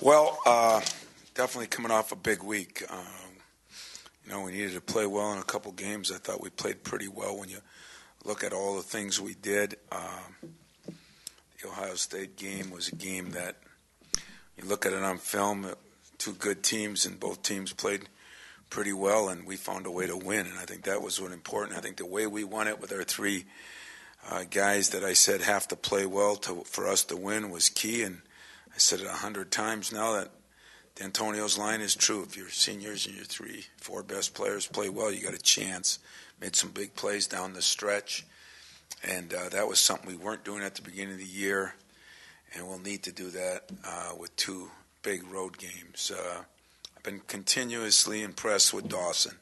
Well, definitely coming off a big week. We needed to play well in a couple games. I thought we played pretty well when you look at all the things we did. The Ohio State game was a game that you look at it on film, two good teams, and both teams played pretty well, and we found a way to win, and I think that was what important. I think the way we won it with our three guys that I said have to play well for us to win was key, and I said it 100 times now that D'Antonio's line is true. If your seniors and your 3-4 best players play well, you got a chance. Made some big plays down the stretch, and that was something we weren't doing at the beginning of the year, and we'll need to do that with two big road games. I've been continuously impressed with Dawson.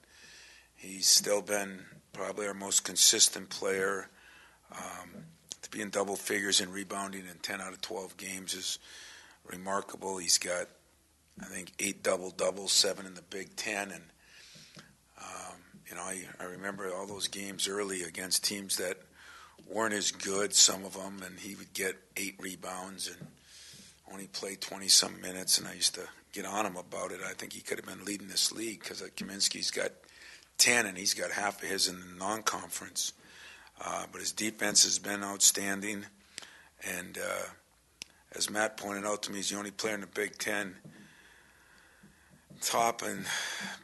He's still been probably our most consistent player. To be in double figures in rebounding in 10 out of 12 games is remarkable. He's got, I think, 8 double-doubles, 7 in the Big Ten. And, I remember all those games early against teams that weren't as good, some of them, and he would get 8 rebounds and only play 20-some minutes, and I used to get on him about it. I think he could have been leading this league because Kaminsky's got 10, and he's got half of his in the non-conference. But his defense has been outstanding, and as Matt pointed out to me, he's the only player in the Big Ten top in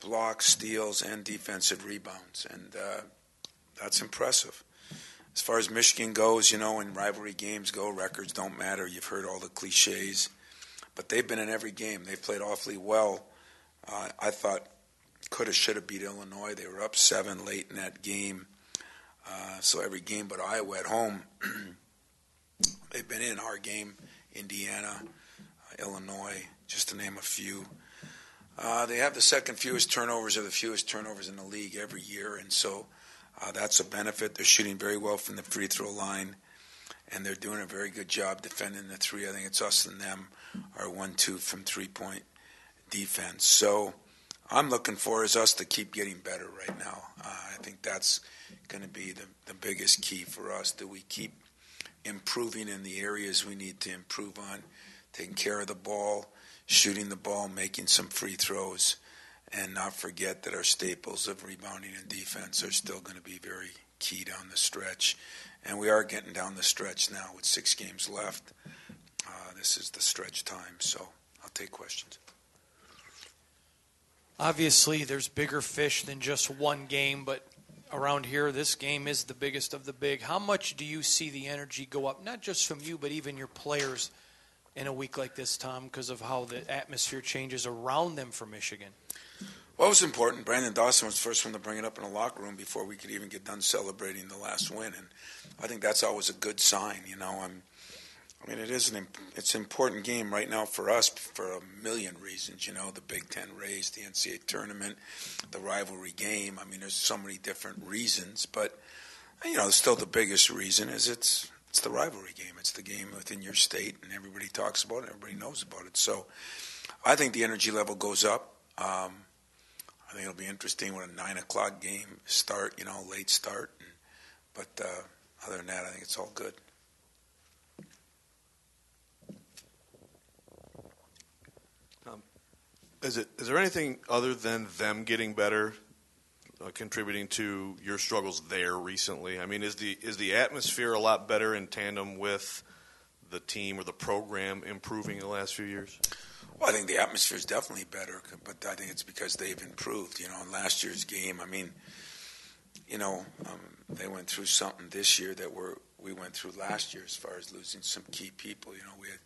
blocks, steals, and defensive rebounds, and that's impressive. As far as Michigan goes, when rivalry games go, records don't matter. You've heard all the cliches, but they've been in every game. They played awfully well. I thought could have, should have beat Illinois. They were up 7 late in that game. So every game but Iowa at home, they've been in our game, Indiana, Illinois, just to name a few. They have the second fewest turnovers or the fewest turnovers in the league every year, and so that's a benefit. They're shooting very well from the free throw line, and they're doing a very good job defending the three. I think it's us and them, our 1-2 from three-point defense. So I'm looking for is us to keep getting better right now. I think that's going to be the biggest key for us. Do we keep improving in the areas we need to improve on, taking care of the ball, shooting the ball, making some free throws, and not forget that our staples of rebounding and defense are still going to be very key down the stretch. And we are getting down the stretch now with 6 games left. This is the stretch time, so I'll take questions. Obviously, there's bigger fish than just one game, but around here, this game is the biggest of the big. How much do you see the energy go up, not just from you, but even your players in a week like this, Tom, because of how the atmosphere changes around them for Michigan? Well, it was important. Brandon Dawson was the first one to bring it up in the locker room before we could even get done celebrating the last win, and I think that's always a good sign. It's an important game right now for us for a million reasons. The Big Ten race, the NCAA tournament, the rivalry game. There's so many different reasons, but still the biggest reason is it's the rivalry game. It's the game within your state, and everybody talks about it. Everybody knows about it. So I think the energy level goes up. I think it'll be interesting when a 9 o'clock game start, late start. But other than that, I think it's all good. Is there anything other than them getting better contributing to your struggles there recently? Is the atmosphere a lot better in tandem with the team or the program improving in the last few years? Well, I think the atmosphere is definitely better, but I think it's because they've improved. In last year's game, they went through something this year that we went through last year as far as losing some key people. We had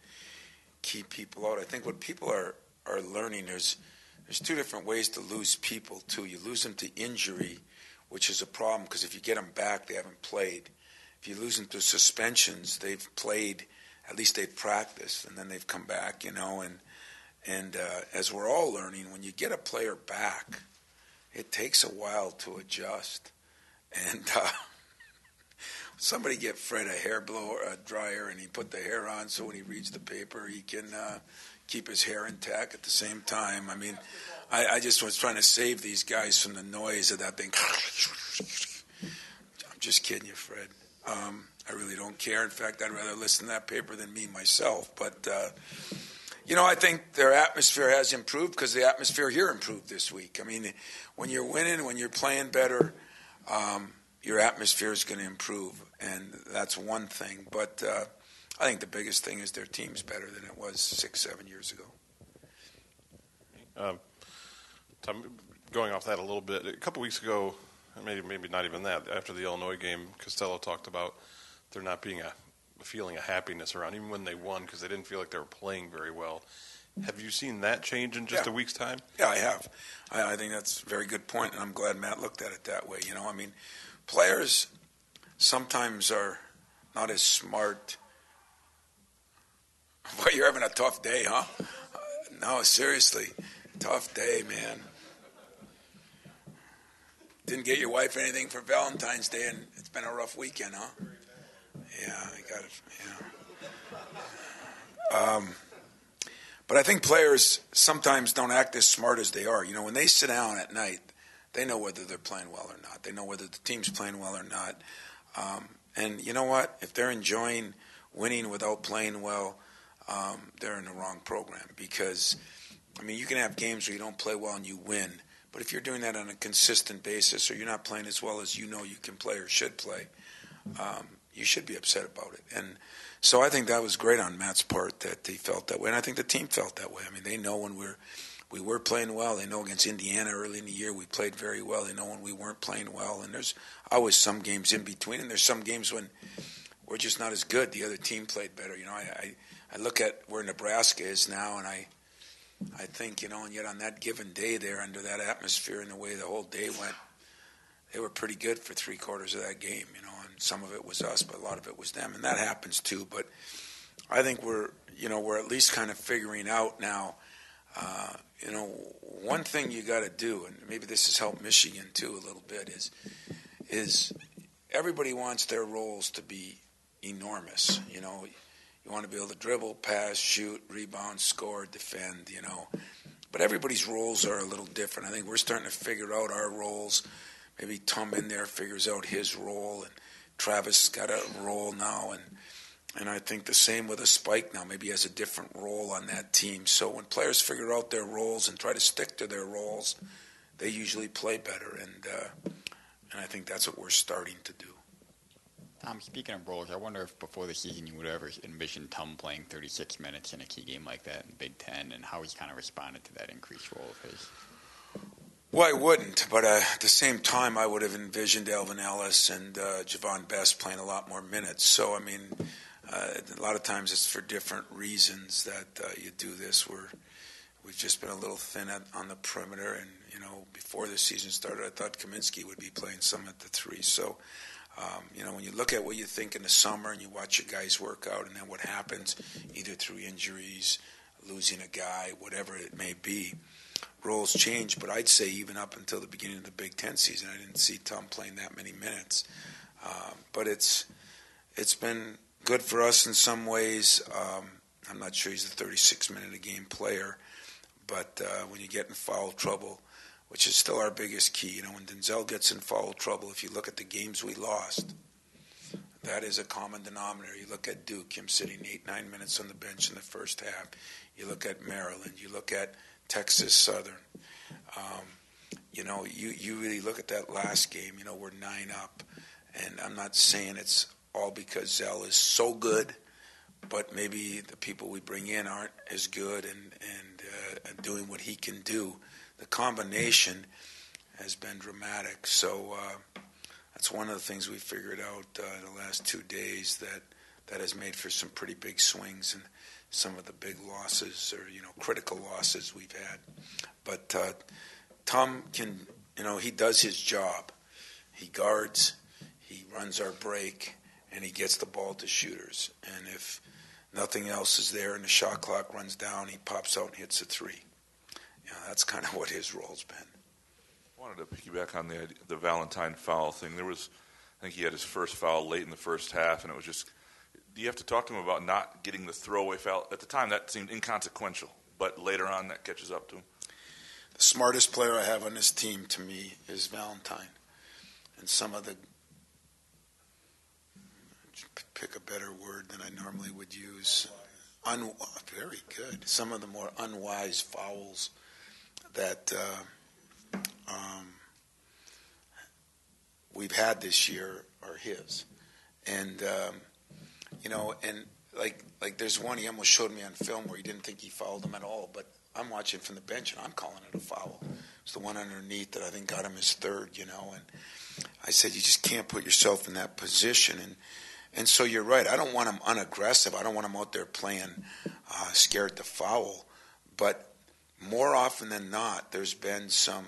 key people out. I think what people are learning, there's 2 different ways to lose people, too. You lose them to injury, which is a problem because if you get them back, they haven't played. If you lose them to suspensions, they've played, at least they've practiced, and then they've come back, And as we're all learning, when you get a player back, it takes a while to adjust. And somebody get Fred a hair blower, a dryer, and he put the hair on so when he reads the paper, he can keep his hair intact at the same time. I just was trying to save these guys from the noise of that thing. I'm just kidding you, Fred. I really don't care. In fact, I'd rather listen to that paper than me myself. But I think their atmosphere has improved because the atmosphere here improved this week. I mean, when you're winning, when you're playing better, your atmosphere is going to improve, and that's one thing. But I think the biggest thing is their team's better than it was 6-7 years ago. Tom, going off that a little bit, a couple weeks ago, maybe not even that, after the Illinois game, Costello talked about there not being a feeling of happiness around, even when they won, because they didn't feel like they were playing very well. Have you seen that change in just a week's time? Yeah, I have. I think that's a very good point, and I'm glad Matt looked at it that way. I mean, players sometimes are not as smart. But you're having a tough day, huh? No, seriously. Tough day, man. Didn't get your wife anything for Valentine's Day, and it's been a rough weekend, huh? Yeah, I got it. Yeah. But I think players sometimes don't act as smart as they are. When they sit down at night, they know whether they're playing well or not. They know whether the team's playing well or not. And you know what? If they're enjoying winning without playing well, they're in the wrong program. Because, you can have games where you don't play well and you win. But if you're doing that on a consistent basis, or you're not playing as well as you know you can play or should play, you should be upset about it. And so I think that was great on Matt's part that he felt that way, and I think the team felt that way. They know when we were playing well. They know against Indiana early in the year we played very well. They know when we weren't playing well, and there's always some games in between, and there's some games when we're just not as good. The other team played better. I look at where Nebraska is now, and I think, and yet on that given day there, under that atmosphere and the way the whole day went, they were pretty good for 3/4 of that game, and some of it was us, but a lot of it was them, and that happens too. But I think we're at least kind of figuring out now, one thing you got to do, and maybe this has helped Michigan too a little bit, is everybody wants their roles to be enormous. You want to be able to dribble, pass, shoot, rebound, score, defend, But everybody's roles are a little different. I think we're starting to figure out our roles. Maybe Tom in there figures out his role, and Travis got a role now, and I think the same with a Spike now. Maybe he has a different role on that team. So when players figure out their roles and try to stick to their roles, they usually play better, and I think that's what we're starting to do. Tom, speaking of roles, I wonder if before the season you would ever envision Tom playing 36 minutes in a key game like that in Big Ten, and how he's kind of responded to that increased role of his. Well, I wouldn't, but at the same time, I would have envisioned Alvin Ellis and Javon Best playing a lot more minutes. So, a lot of times it's for different reasons that you do this. We've just been a little thin on the perimeter, and, before the season started, I thought Kaminsky would be playing some at the 3. So, when you look at what you think in the summer and you watch your guys work out, and then what happens either through injuries, losing a guy, whatever it may be, roles change. But I'd say even up until the beginning of the Big Ten season, I didn't see Tom playing that many minutes. But it's been good for us in some ways. I'm not sure he's a 36-minute-a-game player, but when you get in foul trouble, which is still our biggest key, when Denzel gets in foul trouble, if you look at the games we lost, that is a common denominator. You look at Duke, him sitting 8-9 minutes on the bench in the first half. You look at Maryland. You look at Texas Southern. You really look at that last game. We're 9 up, and I'm not saying it's all because Zell is so good, but maybe the people we bring in aren't as good and doing what he can do. The combination has been dramatic. So that's one of the things we figured out in the last 2 days that has made for some pretty big swings and some of the big losses or, critical losses we've had. But Tom can, he does his job. He guards, he runs our break, and he gets the ball to shooters. And if nothing else is there and the shot clock runs down, he pops out and hits a 3. That's kind of what his role's been. I wanted to piggyback on the Valentine foul thing. I think he had his first foul late in the first half, and it was just, do you have to talk to him about not getting the throwaway foul? At the time, that seemed inconsequential, but later on, that catches up to him. The smartest player I have on this team, to me, is Valentine. And some of the, pick a better word than I normally would use, Very good. Some of the more unwise fouls that we've had this year are his. And, and like there's one he almost showed me on film where he didn't think he fouled him at all, but I'm watching from the bench and I'm calling it a foul. It's the one underneath that I think got him his third, and I said, you just can't put yourself in that position. And so you're right. I don't want him unaggressive. I don't want him out there playing scared to foul. But more often than not, there's been some,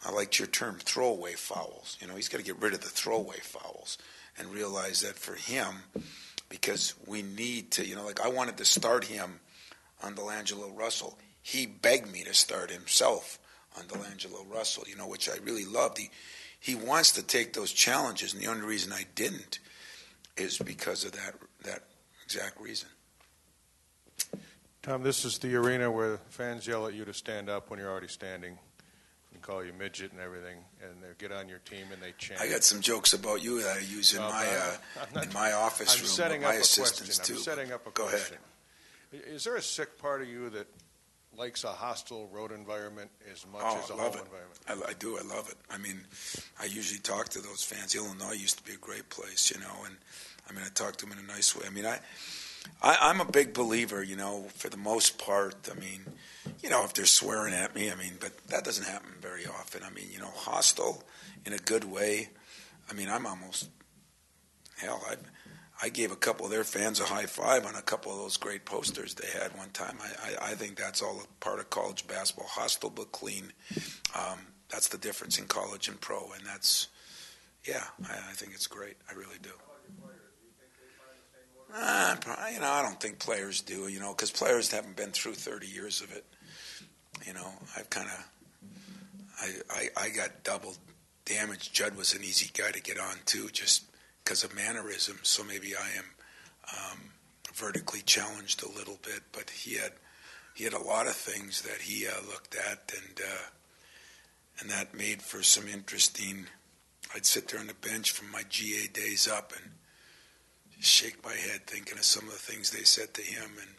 I liked your term, throwaway fouls. He's got to get rid of the throwaway fouls and realize that for him, because we need to, I wanted to start him on Delangelo Russell. He begged me to start himself on Delangelo Russell, which I really loved. He wants to take those challenges, and the only reason I didn't is because of that exact reason. Tom, this is the arena where fans yell at you to stand up when you're already standing and call you midget and everything, and they get on your team and they chant. I got some jokes about you that I use in my office room. Setting with my up a assistants question. too. I'm setting up a Go question. ahead. Is there a sick part of you that likes a hostile road environment as much as a home environment? I do. I love it. I mean, I usually talk to those fans. Illinois used to be a great place, and I talk to them in a nice way. I'm a big believer, for the most part. If they're swearing at me, but that doesn't happen very often. Hostile in a good way. I'm almost, I gave a couple of their fans a high five on a couple of those great posters they had one time. I think that's all a part of college basketball. Hostile but clean. That's the difference in college and pro, and that's, I think it's great. I really do. I don't think players do, because players haven't been through 30 years of it. I've kind of, I got double damage. Judd was an easy guy to get on too, just because of mannerisms. So maybe I am vertically challenged a little bit, but he had a lot of things that he looked at, and that made for some interesting. I'd sit there on the bench from my GA days up and shake my head thinking of some of the things they said to him and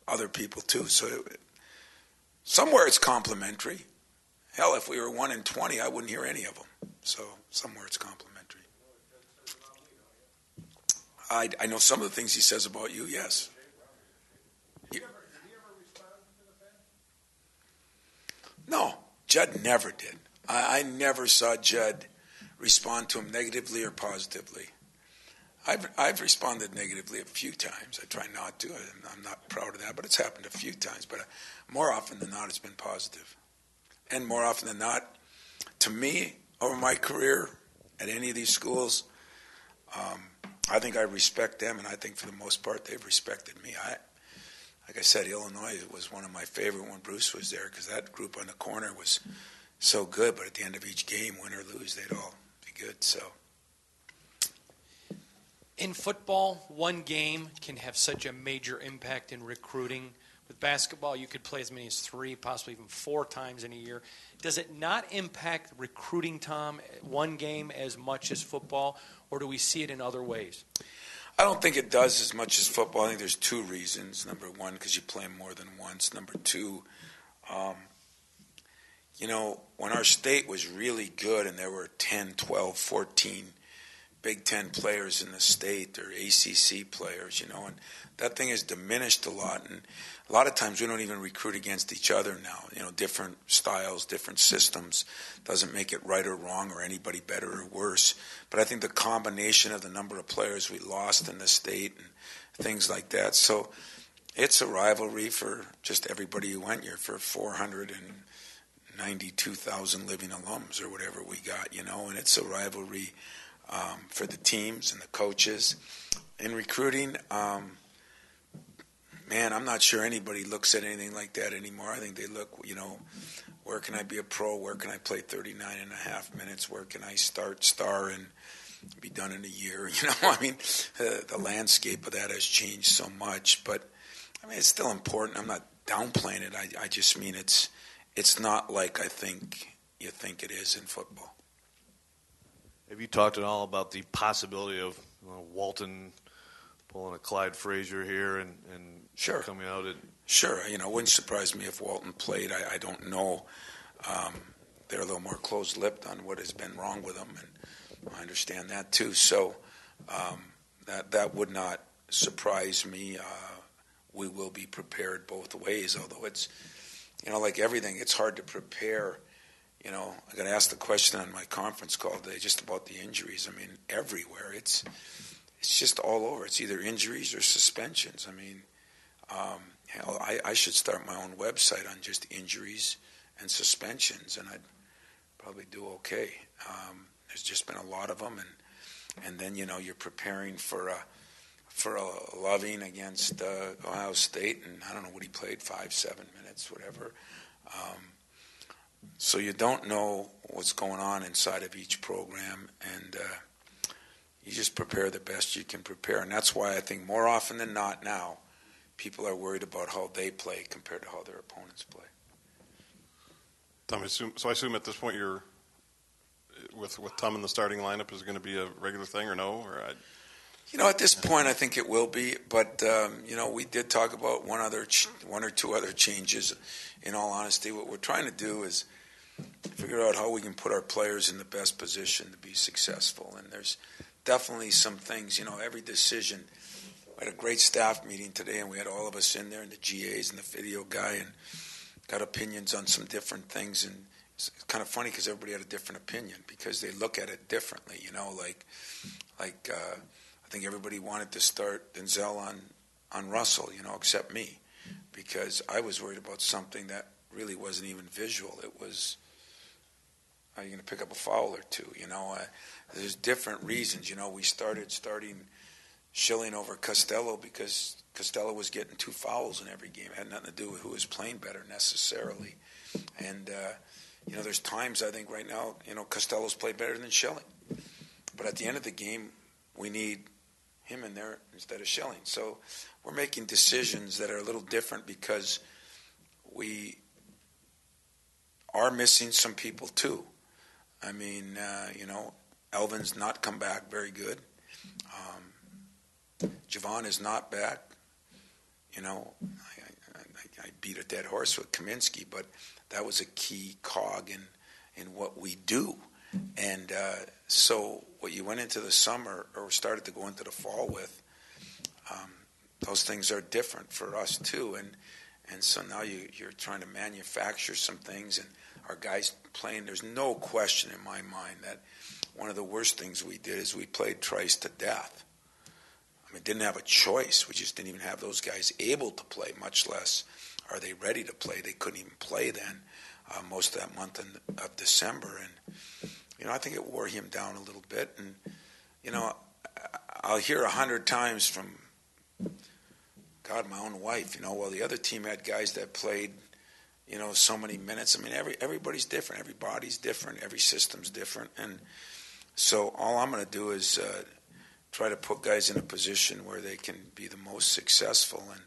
other people too. So somewhere it's complimentary. Hell, if we were 1-20, I wouldn't hear any of them. So somewhere it's complimentary. I know some of the things he says about you, yes. Did he ever respond to the fans? No, Judd never did. I never saw Judd respond to him negatively or positively. I've responded negatively a few times. I try not to. I'm not proud of that, but it's happened a few times. But more often than not, it's been positive. And more often than not, to me, over my career at any of these schools, I think I respect them, and I think for the most part they've respected me. Like I said, Illinois was one of my favorite when Bruce was there, because that group on the corner was so good. But at the end of each game, win or lose, they'd all be good. So. In football, one game can have such a major impact in recruiting. With basketball, you could play as many as 3, possibly even 4 times in a year. Does it not impact recruiting, Tom, one game as much as football, or do we see it in other ways? I don't think it does as much as football. I think there's 2 reasons. Number one, because you play more than once. Number two, when our state was really good and there were 10, 12, 14 Big Ten players in the state or ACC players, and that thing has diminished a lot. And a lot of times we don't even recruit against each other now. Different styles, different systems doesn't make it right or wrong or anybody better or worse. But I think the combination of the number of players we lost in the state and things like that. So it's a rivalry for just everybody who went here, for 492,000 living alums or whatever we got, and it's a rivalry for the teams and the coaches. In recruiting, I'm not sure anybody looks at anything like that anymore. I think they look, where can I be a pro? Where can I play 39 and a half minutes? Where can I star and be done in a year? The landscape of that has changed so much. But, it's still important. I'm not downplaying it. I just mean it's not like I think you think it is in football. Have you talked at all about the possibility of Walton pulling a Clyde Frazier here and Sure. coming out. Sure. You know, it wouldn't surprise me if Walton played. I don't know. They're a little more closed-lipped on what has been wrong with them, and I understand that too. So that would not surprise me. We will be prepared both ways, although it's, you know, like everything, it's hard to prepare. You know, I got asked the question on my conference call today just about the injuries. I mean, everywhere. It's just all over. It's either injuries or suspensions. I mean, hell, I should start my own website on just injuries and suspensions, and I'd probably do okay. There's just been a lot of them, and then, you know, you're preparing for a Loving against Ohio State, and I don't know what he played, 5-7 minutes, whatever. So you don't know what's going on inside of each program, and you just prepare the best you can prepare. And that's why I think more often than not now, people are worried about how they play compared to how their opponents play. Tom, I assume at this point you're with Tom in the starting lineup is going to be a regular thing, or no? You know, at this point, I think it will be. But you know, we did talk about one or two other changes. In all honesty, what we're trying to do is figure out how we can put our players in the best position to be successful. And there's definitely some things. You know, every decision. We had a great staff meeting today, and we had all of us in there, and the GAs and the video guy, and got opinions on some different things. And it's kind of funny because everybody had a different opinion because they look at it differently. You know, like I think everybody wanted to start Denzel on Russell, you know, except me, because I was worried about something that really wasn't even visual. It was, are you going to pick up a foul or two? You know, there's different reasons. You know, we started starting Schilling over Costello because Costello was getting 2 fouls in every game. It had nothing to do with who was playing better necessarily. And, you know, there's times I think right now, you know, Costello's played better than Schilling. But at the end of the game, we need him in there instead of Schilling. So we're making decisions that are a little different because we are missing some people too. I mean, you know, Elvin's not come back very good. Javon is not back. You know, I beat a dead horse with Kaminsky, but that was a key cog in what we do. And so what you went into the summer or started to go into the fall with, those things are different for us too. And so now you're trying to manufacture some things, and our guys playing. There's no question in my mind that one of the worst things we did is we played Trice to death. I mean, didn't have a choice. We just didn't even have those guys able to play, much less are they ready to play. They couldn't even play then most of that month of December. And, you know, I think it wore him down a little bit. And, you know, I'll hear 100 times from, God, my own wife, you know, well, the other team had guys that played, you know, so many minutes. I mean, everybody's different. Every body's different. Every system's different. And so all I'm going to do is try to put guys in a position where they can be the most successful. And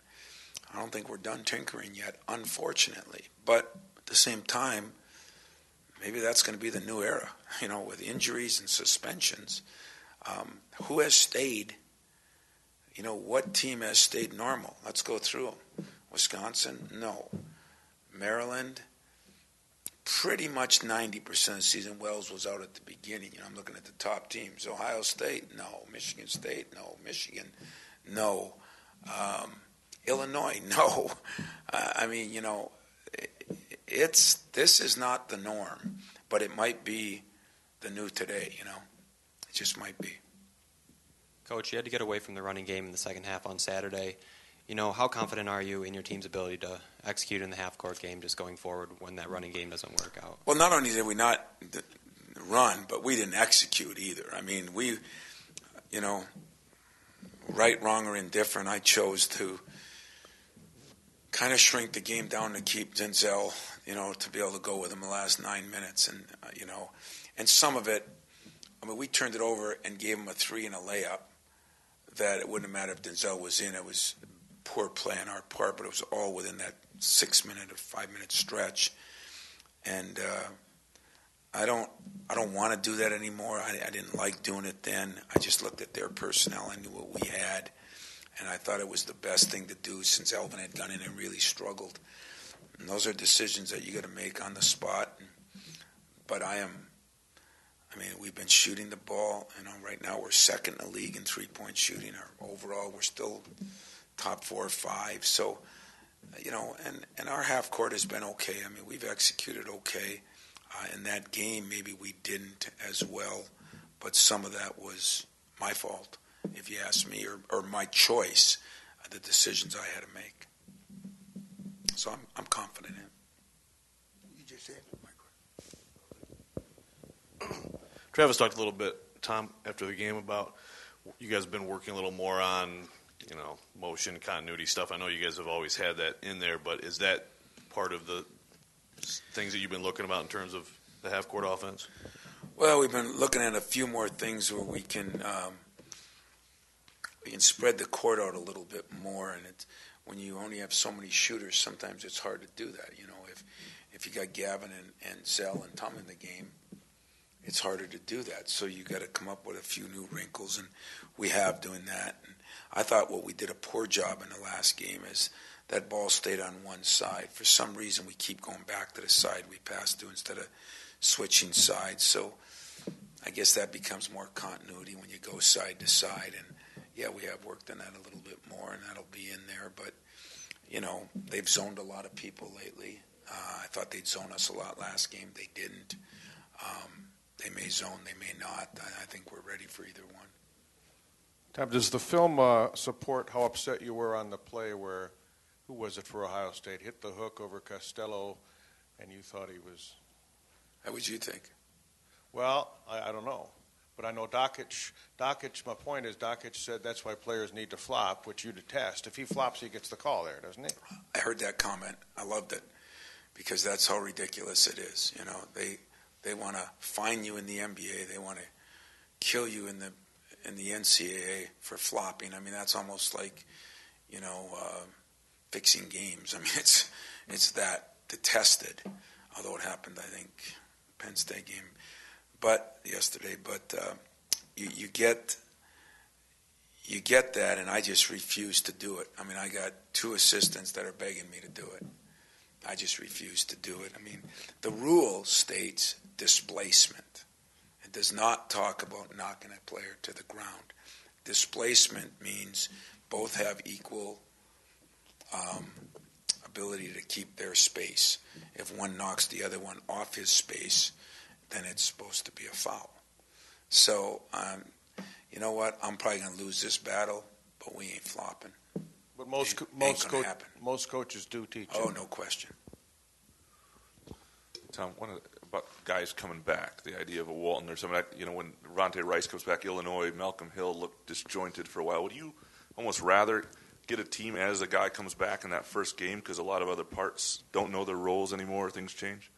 I don't think we're done tinkering yet, unfortunately. But at the same time, maybe that's going to be the new era, you know, with injuries and suspensions. Who has stayed? You know, what team has stayed normal? Let's go through them. Wisconsin, no. Maryland, pretty much 90% of the season. Wells was out at the beginning. You know, I'm looking at the top teams. Ohio State, no. Michigan State, no. Michigan, no. Illinois, no. I mean, you know, this is not the norm, but it might be the new today, you know. It just might be. Coach, you had to get away from the running game in the second half on Saturday. You know, how confident are you in your team's ability to execute in the half-court game just going forward when that running game doesn't work out? Well, not only did we not run, but we didn't execute either. I mean, we, you know, right, wrong, or indifferent, I chose to kind of shrink the game down to keep Denzel, you know, to be able to go with him the last 9 minutes. And, you know, and some of it, I mean, we turned it over and gave him a 3 and a layup that it wouldn't have mattered if Denzel was in. It was poor play on our part, but it was all within that 6-minute or 5-minute stretch. And I don't want to do that anymore. I didn't like doing it then. I just looked at their personnel. I knew what we had. And I thought it was the best thing to do since Elvin had gone in and really struggled. And those are decisions that you got to make on the spot. But we've been shooting the ball. Right now we're second in the league in three-point shooting. Overall, we're still top 4 or 5. So, and our half court has been okay. We've executed okay. In that game, maybe we didn't as well, but some of that was my fault, if you ask me, or my choice, the decisions I had to make. So I'm confident in it. You just said, Travis talked a little bit, Tom, after the game about you guys have been working a little more on, motion, continuity stuff. I know you guys have always had that in there, but is that part of the things that you've been looking about in terms of the half-court offense? Well, we've been looking at a few more things where we can spread the court out a little bit more, and when you only have so many shooters, sometimes it's hard to do that. If you got Gavin and Zell and Tom in the game, it's harder to do that. So you got to come up with a few new wrinkles, and we have doing that. And I thought what we did a poor job in the last game is that ball stayed on one side. For some reason, we keep going back to the side we passed to instead of switching sides. So I guess that becomes more continuity when you go side to side. And, yeah, we have worked on that a little bit more, and that'll be in there. But, they've zoned a lot of people lately. I thought they'd zone us a lot last game. They didn't. They may zone, they may not. I think we're ready for either one. Tom, does the film support how upset you were on the play where, who was it for Ohio State, hit the hook over Costello, and you thought he was? How would you think? Well, I don't know. But I know Dockich, my point is Dockich said that's why players need to flop, which you detest. If he flops, he gets the call there, doesn't he? I heard that comment. I loved it because that's how ridiculous it is. They want to fine you in the NBA. They want to kill you in the NCAA for flopping. That's almost like, fixing games. It's that detested. Although it happened, I think, Penn State game, yesterday. But you get that, and I just refuse to do it. I got 2 assistants that are begging me to do it. I just refuse to do it. The rule states displacement. It does not talk about knocking a player to the ground. Displacement means both have equal ability to keep their space. If one knocks the other one off his space, then it's supposed to be a foul. So, you know what? I'm probably going to lose this battle, but we ain't flopping. But most coaches do teach it. Oh, no question. Tom, about guys coming back, the idea of a Walton or something. When Ronte Rice comes back, Illinois, Malcolm Hill looked disjointed for a while. Would you almost rather get a team as a guy comes back in that first game because a lot of other parts don't know their roles anymore, things change?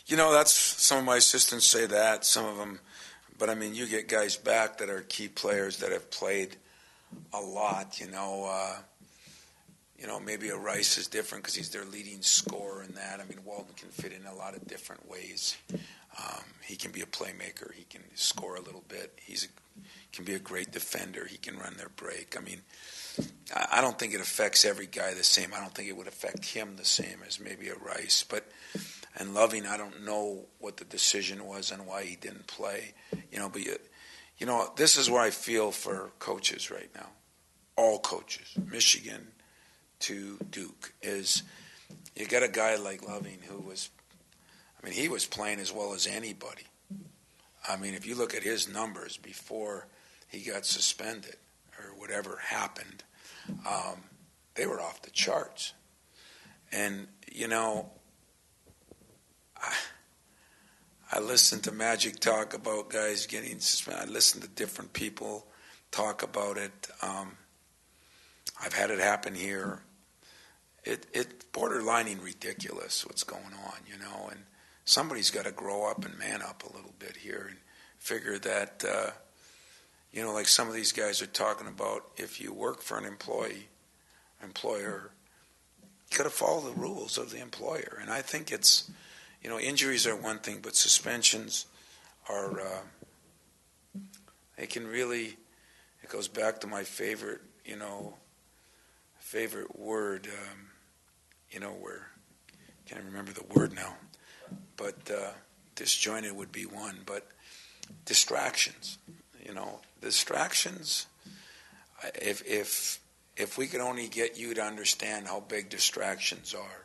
That's some of my assistants say that, some of them. But, you get guys back that are key players that have played a lot, maybe a Rice is different because he's their leading scorer in that. Walton can fit in a lot of different ways. He can be a playmaker. He can score a little bit. Can be a great defender. He can run their break. I don't think it affects every guy the same. I don't think it would affect him the same as maybe a Rice. And Loving, I don't know what the decision was and why he didn't play. This is where I feel for coaches right now. All coaches, Michigan to Duke, is you got a guy like Loving who was, he was playing as well as anybody. If you look at his numbers before he got suspended or whatever happened, they were off the charts. And, I listened to Magic talk about guys getting suspended. I listened to different people talk about it. I've had it happen here. It's borderlining ridiculous what's going on, and somebody's got to grow up and man up a little bit here and figure that, like some of these guys are talking about, if you work for an employer, you got to follow the rules of the employer. And I think it's, injuries are one thing, but suspensions are, they can really, it goes back to my favorite favorite word, where, can't remember the word now, but disjointed would be one, but distractions, distractions, if we could only get you to understand how big distractions are,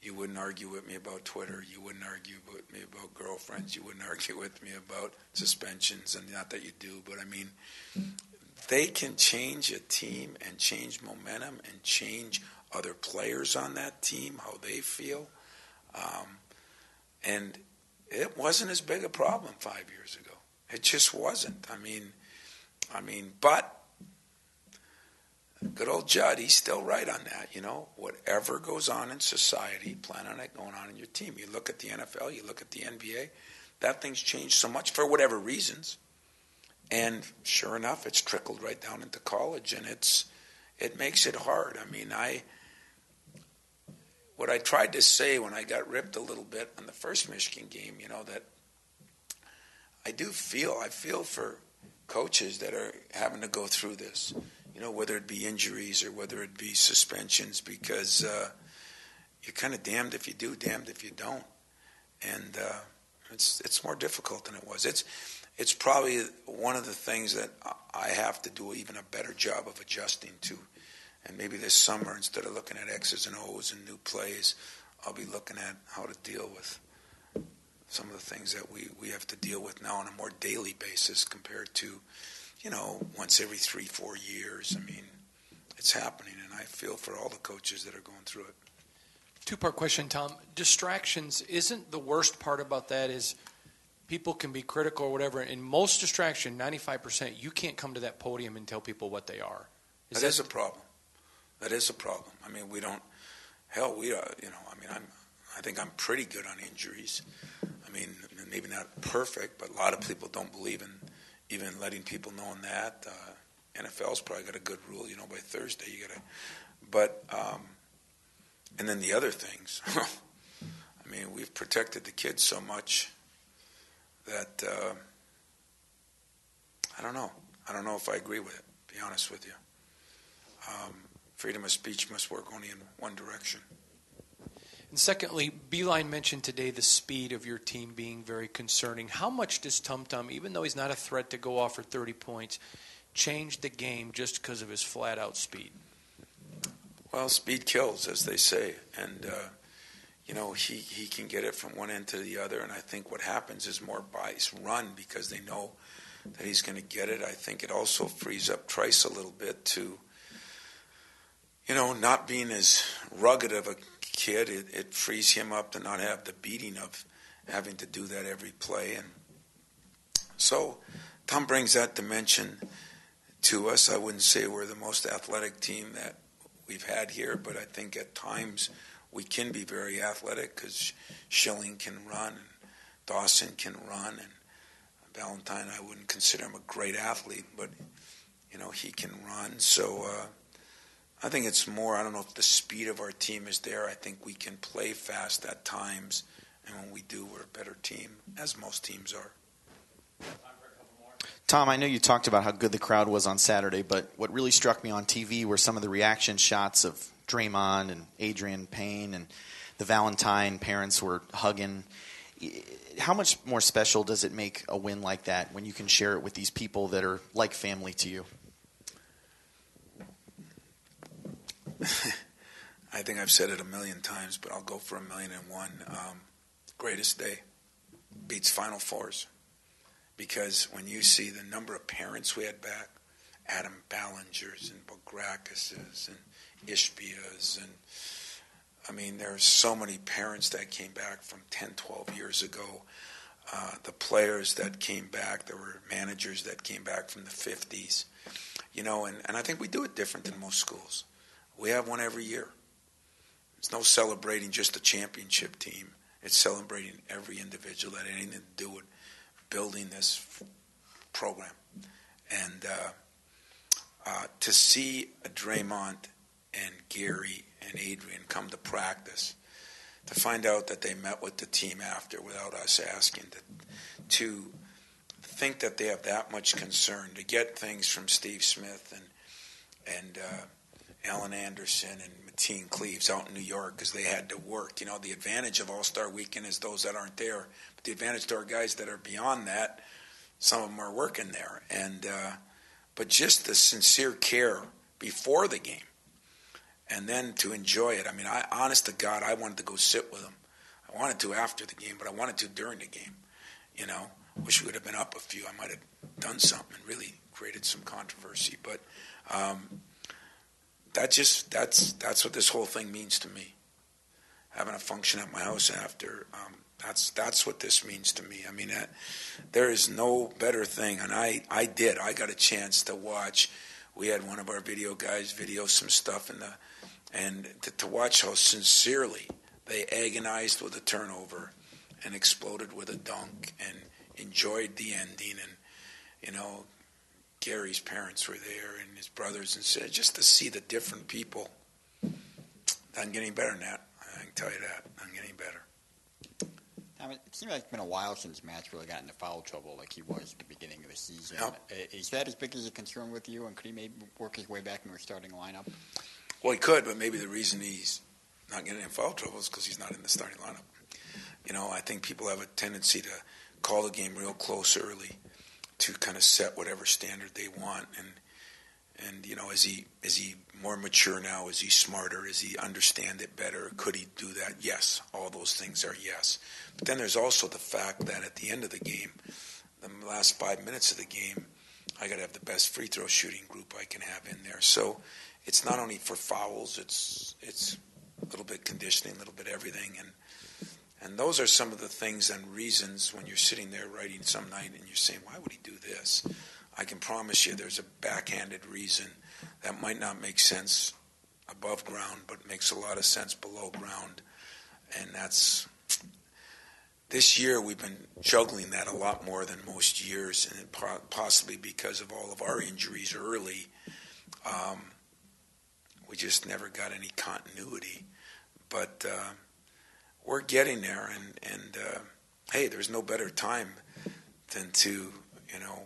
you wouldn't argue with me about Twitter. You wouldn't argue with me about girlfriends. You wouldn't argue with me about suspensions, and not that you do, but I mean, they can change a team and change momentum and change other players on that team, how they feel. And it wasn't as big a problem 5 years ago. It just wasn't. I mean, but good old Judd, he's still right on that. Whatever goes on in society, plan on it going on in your team. You look at the NFL, you look at the NBA, that thing's changed so much for whatever reasons. And sure enough, it's trickled right down into college, and it makes it hard. I mean, what I tried to say when I got ripped a little bit on the first Michigan game, that I feel for coaches that are having to go through this, whether it be injuries or whether it be suspensions, because you're kind of damned if you do, damned if you don't. And it's more difficult than it was. It's probably one of the things that I have to do even a better job of adjusting to. And maybe this summer, instead of looking at X's and O's and new plays, I'll be looking at how to deal with some of the things that we have to deal with now on a more daily basis compared to, once every 3-4 years. I mean, it's happening, and I feel for all the coaches that are going through it. Two-part question, Tom. Distractions, isn't the worst part about that is people can be critical or whatever. In most distraction, 95%, you can't come to that podium and tell people what they are. That is a problem. That is a problem. I mean, we don't. Hell, we are. I think I'm pretty good on injuries. I mean, maybe not perfect, but a lot of people don't believe in even letting people know that. NFL's probably got a good rule. By Thursday you got to. But and then the other things. I mean, we've protected the kids so much that I don't know. I don't know if I agree with it, to be honest with you. Freedom of speech must work only in one direction. And secondly, Beeline mentioned today the speed of your team being very concerning. How much does Tum Tum, even though he's not a threat to go off for 30 points, change the game just because of his flat-out speed? Well, speed kills, as they say. And, he can get it from one end to the other. And I think what happens is more bodies run because they know that he's going to get it. I think it also frees up Trice a little bit to, not being as rugged of a kid. It frees him up to not have the beating of having to do that every play. And so Tom brings that dimension to us. I wouldn't say we're the most athletic team that we've had here, but I think at times we can be very athletic because Schilling can run and Dawson can run, and Valentine, I wouldn't consider him a great athlete, but he can run. So I think it's more, I don't know if the speed of our team is there. I think we can play fast at times, and when we do, we're a better team, as most teams are. Tom, I know you talked about how good the crowd was on Saturday, but what really struck me on TV were some of the reaction shots of Draymond and Adrian Payne, and the Valentine parents were hugging. How much more special does it make a win like that when you can share it with these people that are like family to you? I think I've said it a million times, but I'll go for 1,000,001. Greatest day beats Final Fours. Because when you see the number of parents we had back, Adam Ballingers and Bograkises and Ishbias, and I mean, there's so many parents that came back from 10, 12 years ago. The players that came back, there were managers that came back from the 50s. And I think we do it different than most schools. We have one every year. It's no celebrating just the championship team. It's celebrating every individual that had anything to do with building this program. And to see Draymond and Gary and Adrian come to practice, to find out that they met with the team after without us asking, to think that they have that much concern, to get things from Steve Smith and and Alan Anderson and Mateen Cleaves out in New York because they had to work. You know, the advantage of All-Star Weekend is those that aren't there. But the advantage to our guys that are beyond that, some of them are working there. And but just the sincere care before the game and then to enjoy it. I mean, honest to God, I wanted to go sit with them. I wanted to after the game, but I wanted to during the game. You know, wish we would have been up a few. I might have done something and really created some controversy. But that's what this whole thing means to me. Having a function at my house after, that's what this means to me. I mean, there is no better thing. And I got a chance to watch. We had one of our video guys video some stuff and to watch how sincerely they agonized with a turnover and exploded with a dunk and enjoyed the ending. And, you know, Gary's parents were there and his brothers and sisters. Just to see the different people, doesn't get any better than that. I can tell you that. Doesn't get any better. I mean, it seems like it's been a while since Matt's really got into foul trouble like he was at the beginning of the season. Yep. Is that as big as a concern with you, and could he maybe work his way back into a starting lineup? Well, he could, but maybe the reason he's not getting in foul trouble is because he's not in the starting lineup. You know, I think people have a tendency to call the game real close early to kind of set whatever standard they want. And you know, is he more mature now? Is he smarter? Does he understand it better? Could he do that? Yes. All those things are yes. But then there's also the fact that at the end of the game, the last 5 minutes of the game, I got to have the best free throw shooting group I can have in there. So it's not only for fouls, it's a little bit conditioning, a little bit everything. And those are some of the things and reasons when you're sitting there writing some night and you're saying, why would he do this? I can promise you there's a backhanded reason that might not make sense above ground, but makes a lot of sense below ground. And that's, this year we've been juggling that a lot more than most years, and possibly because of all of our injuries early, we just never got any continuity. But we're getting there, and hey, there's no better time than to, you know,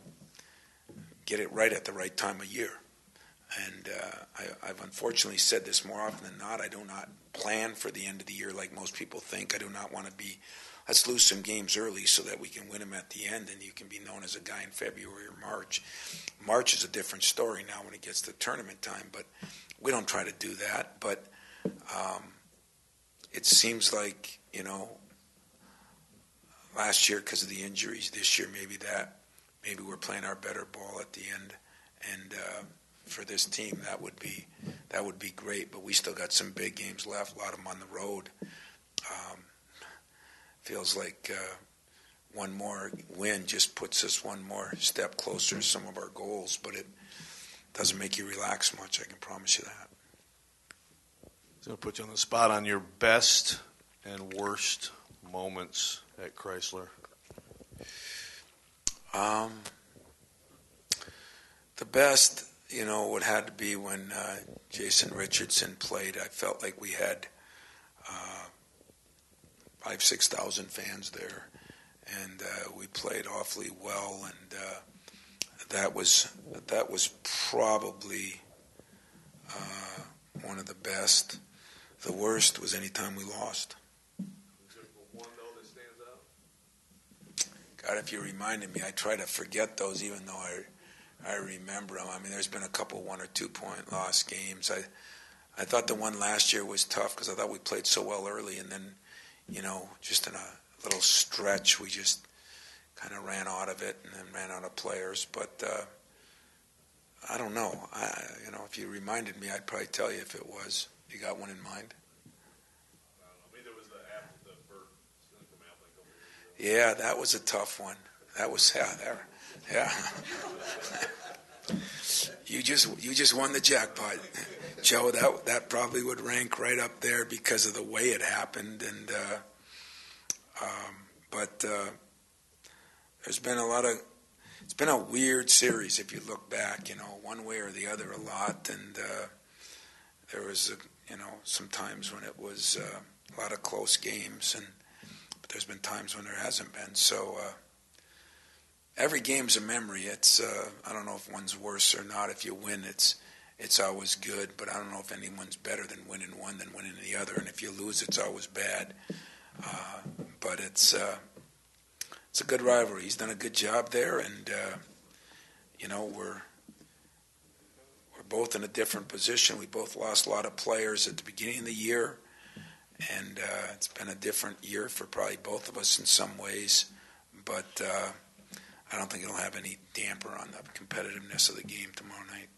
get it right at the right time of year. And I've unfortunately said this more often than not. I do not plan for the end of the year like most people think. I do not want to be, let's lose some games early so that we can win them at the end and you can be known as a guy in February or March. March is a different story now when it gets to tournament time, but we don't try to do that. But it seems like, you know, last year because of the injuries, this year maybe we're playing our better ball at the end. And for this team, that would be great. But we still got some big games left, a lot of them on the road. Feels like one more win just puts us one more step closer to some of our goals, but it doesn't make you relax much, I can promise you that. So I'll put you on the spot on your best and worst moments at Chrysler. The best, you know, would have to be when Jason Richardson played. I felt like we had 5,000-6,000 fans there, and we played awfully well, and that was probably one of the best. The worst was any time we lost. God, if you reminded me, I try to forget those, even though I remember them. I mean, there's been a couple 1 or 2 point loss games. I thought the one last year was tough because I thought we played so well early, and then, you know, just in a little stretch, we just kind of ran out of it and then ran out of players. But I don't know. You know, if you reminded me, I'd probably tell you if it was. You got one in mind? Yeah, that was a tough one. That was yeah. You just won the jackpot, Joe. That probably would rank right up there because of the way it happened. And but there's been it's been a weird series if you look back, you know, one way or the other a lot. And there was some times when it was a lot of close games, but there's been times when there hasn't been. So every game's a memory. It's I don't know if one's worse or not. If you win, it's it's always good. But I don't know if anyone's better than winning one than winning the other. And if you lose, it's always bad. But it's a good rivalry. He's done a good job there, and we're both in a different position. We both lost a lot of players at the beginning of the year, and it's been a different year for probably both of us in some ways. But I don't think it'll have any damper on the competitiveness of the game tomorrow night.